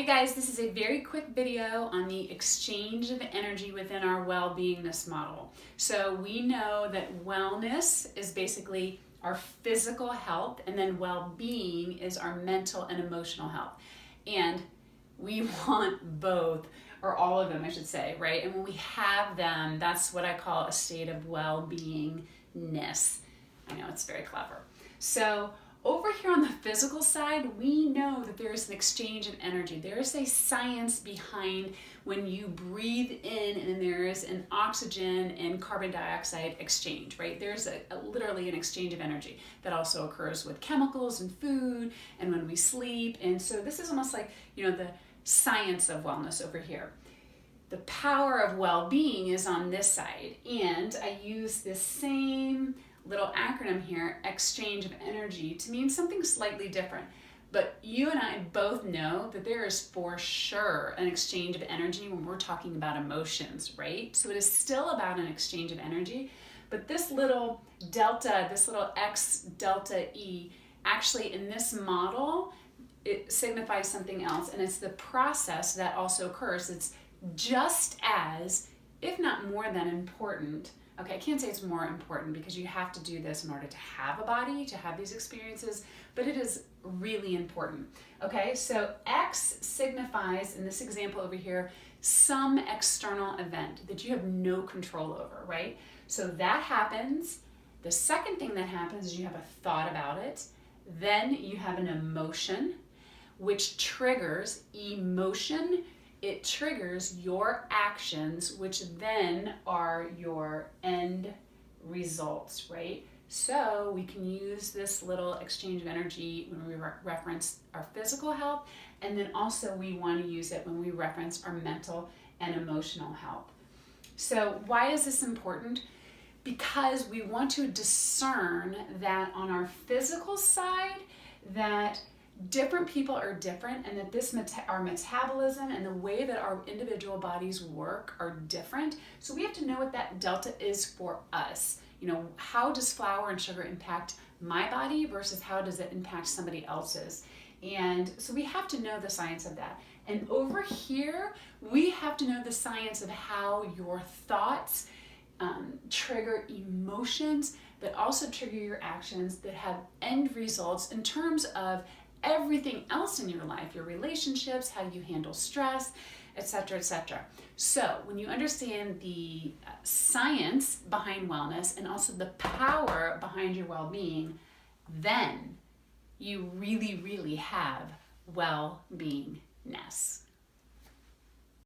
you guys, this is a very quick video on the exchange of energy within our well-beingness model. So we know that wellness is basically our physical health, and then well-being is our mental and emotional health. And we want both, or all of them I should say, right? And when we have them, that's what I call a state of well-beingness. I know, it's very clever. So over here on the physical side, we know that there is an exchange of energy. There is a science behind when you breathe in and there is an oxygen and carbon dioxide exchange, right? There's literally an exchange of energy that also occurs with chemicals and food and when we sleep. And so this is almost like, the science of wellness over here. The power of well-being is on this side, and I use this same little acronym here, exchange of energy, to mean something slightly different. But you and I both know that there is for sure an exchange of energy when we're talking about emotions, right? So it is still about an exchange of energy, but this little delta, this little X delta E, actually in this model, it signifies something else, and it's the process that also occurs. It's just as, if not more than important. Okay, I can't say it's more important because you have to do this in order to have a body, to have these experiences, but it is really important. Okay, so X signifies, in this example over here, some external event that you have no control over, right? So that happens. The second thing that happens is you have a thought about it. Then you have an emotion, which triggers emotion. It triggers your actions, which then are your end results, right? So we can use this little exchange of energy when we reference our physical health, and then also we want to use it when we reference our mental and emotional health. So why is this important? Because we want to discern that on our physical side, that different people are different, and that this our metabolism and the way that our individual bodies work are different. So we have to know what that delta is for us. How does flour and sugar impact my body versus how does it impact somebody else's? And so we have to know the science of that. And over here, we have to know the science of how your thoughts trigger emotions that also trigger your actions that have end results in terms of everything else in your life, your relationships, how you handle stress, etc., etc. So when you understand the science behind wellness and also the power behind your well-being, then you really, really have well-beingness.